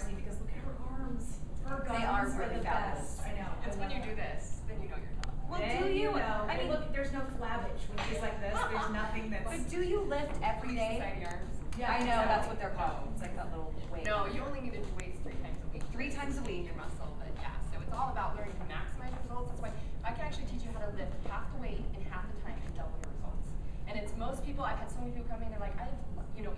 Marcy because look at her arms. Her They are guns really the fabulous. best. I know. It's when you do this, then you know you're tough. Well, Then do you? know. I mean, look, there's no flabbage. When she's like this, there's nothing that's. but do you lift every day? Society arms. Yeah, I know, exactly. that's what they're called. It's like that little weight. No, you only need to do weights 3 times a week. 3 times a week. Your muscle, but yeah. So it's all about learning to maximize results. That's why I can actually teach you how to lift half the weight in half the time and double your results. And it's most people. I've had so many people come in. They're like,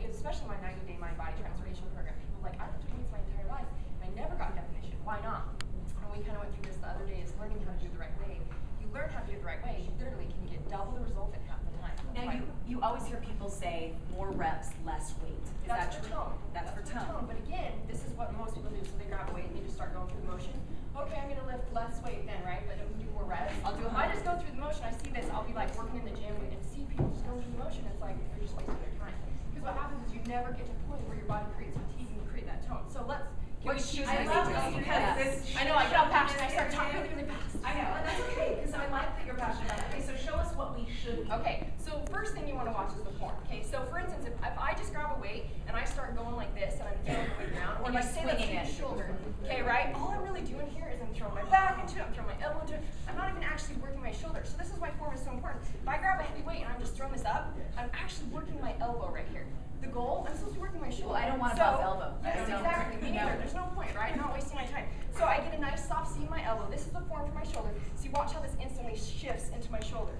especially my 90-day mind body transformation program. People are like, I've lifted weights my entire life. And I never got definition. Why not? And we kind of went through this the other day. Is learning how to do it the right way. You learn how to do it the right way, you literally can get double the result in half the time. Now you always hear people say more reps, less weight. Is That's that for true? tone. That's for tone. But again, this is what most people do. So they grab a weight and they just start going through the motion. Okay, I'm gonna lift less weight then, right? But I'm gonna do more reps. I'll do If I just go through the motion, I see this, I'll be like working in the gym and see people just going through the motion. It's like they're just wasting their time. Because what happens is you never get to the point where your body creates fatigue and you create that tone. So let's What should I we love do? this because Yes. this. I know, I get all passionate, I start talking really fast. I know, and that's okay because I like that you're passionate about it. Okay, so show us what we should do. Okay, so first thing you want to watch is the form. Okay, so for instance, if I just grab a weight and I start going like this and I'm throwing the weight around, or And like you're say let's swinging do it. shoulder. Okay, right? All I'm really doing here is I'm throwing my back into it, I'm throwing my elbow into it. I'm not even actually working my shoulder. So this is why form is so important. If I grab a heavy weight and I'm just throwing this up, I'm actually working my elbow right here. The goal, I'm supposed to be working my shoulder. Well, I don't want to bust elbow. Yes, I don't. exactly. Me No. neither. There's no point, right? I'm not wasting my time. So I get a nice soft C in my elbow. This is the form for my shoulder. See, watch how this instantly shifts into my shoulder.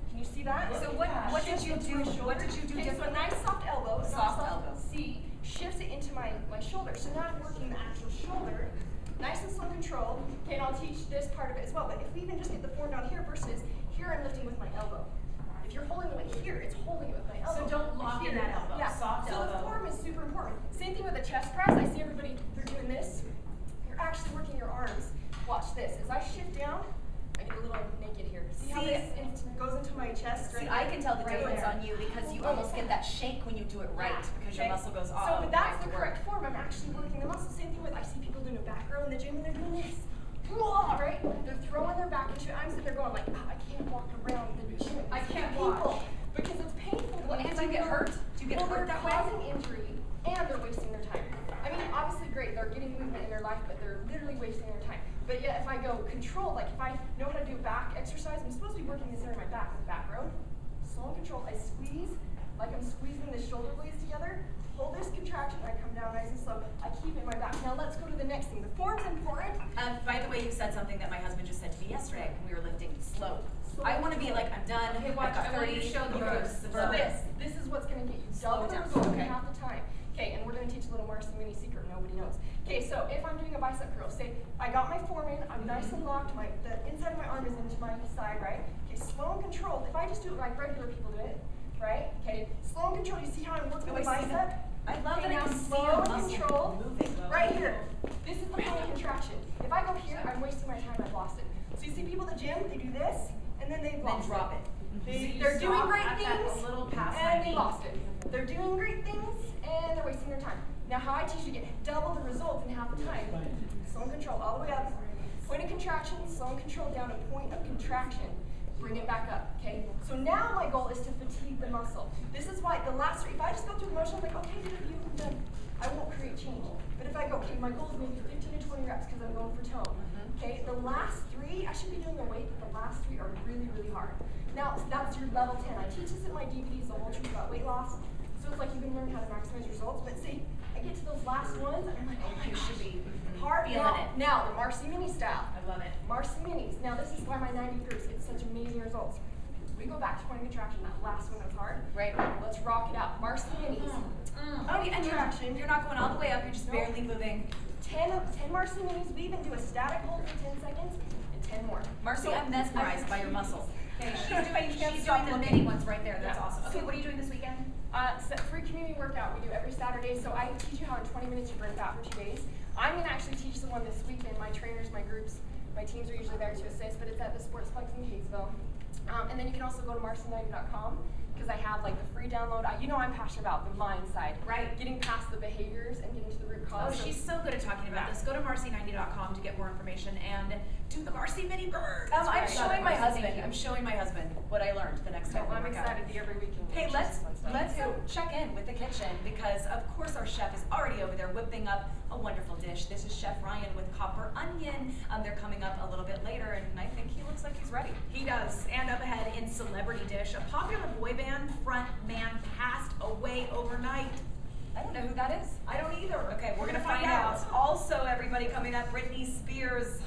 Can you see that? So what did you do? What did you do Okay, so a differently? nice soft elbow, Soft elbow. C shifts it into my shoulder. So now I'm working the actual shoulder, nice and slow control. Okay, and I'll teach this part of it as well. But if we even just get the form down here versus here, I'm lifting with my elbow. If you're holding it here, it's holding it with my elbow. So don't lock in that elbow. Yeah. Soft so elbow. the form is super important. Same thing with a chest press. I see everybody, they're doing this. You're actually working your arms. Watch this. As I shift down, I get a little naked here. See how this goes into my chest? See, Right I there? can tell the Right difference there. on you because you almost get that shake when you do it right because your Okay. muscle goes off. So, but that's the correct form. I'm actually working the muscle. Same thing with I see people doing a back row in the gym and they're doing this. Right? They're throwing their back into it. I'm sitting there going like, I can't walk around the gym. I can't people watch. because it's painful. Well, and do you get hurt? Do you get Well, hurt they're that way? causing injury and they're wasting their time. I mean, obviously great, they're getting movement in their life, but they're literally wasting their time. But yet if I go controlled, like if I know how to do back exercise, I'm supposed to be working this area of my back with back row. Slow and controlled, I squeeze, like I'm squeezing the shoulder blades together. Hold this contraction, I come down nice and slow. I keep it in my back. Now let's go to the next thing. The form's important. By the way, you said something that my husband just said to me yesterday when we were lifting. Slow. Slow. I want to be like, I'm done. Okay, I've watch. got I want you to 30. show the you verbs. do The So verbs. this is what's going to get you Slow double the down. result in Okay. half the time. Okay, and we're going to teach a little Marcy Mini secret nobody knows. Okay, so if I'm doing a bicep curl, say I got my form in, I'm nice and locked, the inside of my arm is into my side, right? Okay, slow and controlled. If I just do it like regular people do it, right? Okay, slow and controlled. You see how I'm working Oh, my I see bicep? I love Okay, that I now can see slow your and muscle controlled. moving. Right here. This is the point of contraction. If I go here, I'm wasting my time. I've lost it. So you see people at the gym, they do this, and then they've Then lost drop it. They're doing great at that things, a little past and my they feet. lost it. They're doing great things, and they're wasting their time. Now, how I teach you to get double the results in half the time. Slow and control all the way up. Point of contraction, slow and control down to point of contraction. Bring it back up, okay? So now my goal is to fatigue the muscle. This is why the last three, if I just go through the motion, I'm like, okay, did a few, done. I won't create change. But if I go, okay, my goal is maybe 15 to 20 reps because I'm going for tone. Okay, the last three, I should be doing a weight, but the last three are really, really hard. Now, that's your level 10. I teach this in my DVDs, The Whole Truth About Weight Loss. So it's like you can learn how to maximize results. But see, I get to those last ones, and I'm like, oh my gosh, hard. Feeling it. Now, the Marcy Mini style. I love it. Marcy Minis. Now, this is why my 90 groups get such amazing results. We go back to point of contraction, that last one that was hard. Right. Let's rock it out. Marcy Minis. Oh, and you're not going all the way up. You're just No. barely moving. 10 Marcy Minis. We even do a static hold for 10 seconds and 10 more. Marcy, So, I'm mesmerized by your muscles. Okay, Can't she's stop doing the looking. mini ones right there. That's Yeah. awesome. Okay, what are you doing this weekend? Free community workout we do every Saturday. So I teach you how in 20 minutes you burn fat for 2 days. I'm going to actually teach the one this weekend. My trainers, my groups, my teams are usually there to assist, but it's at the Sportsplex in Kaysville. And then you can also go to marcy90.com because I have like the free download. You know I'm passionate about the mind side, Right. Getting past the behaviors and getting to the root cause. Oh, she's so good at talking about this. Go to marcy90.com to get more information and do the Marcy mini bird. I'm showing my husband. I'm showing my husband what I learned the next time we I'm work out. excited to every weekend. Hey, let's check in with the kitchen because of course our chef is already over there whipping up a wonderful dish. This is Chef Ryan with Copper Onion. They're coming up a little bit later, and I think he looks like he's ready. He does. And up ahead in Celebrity Dish, a popular boy band front man passed away overnight. I don't know who that is. I don't either. Okay, we're gonna find out. Also, everybody coming up, Britney Spears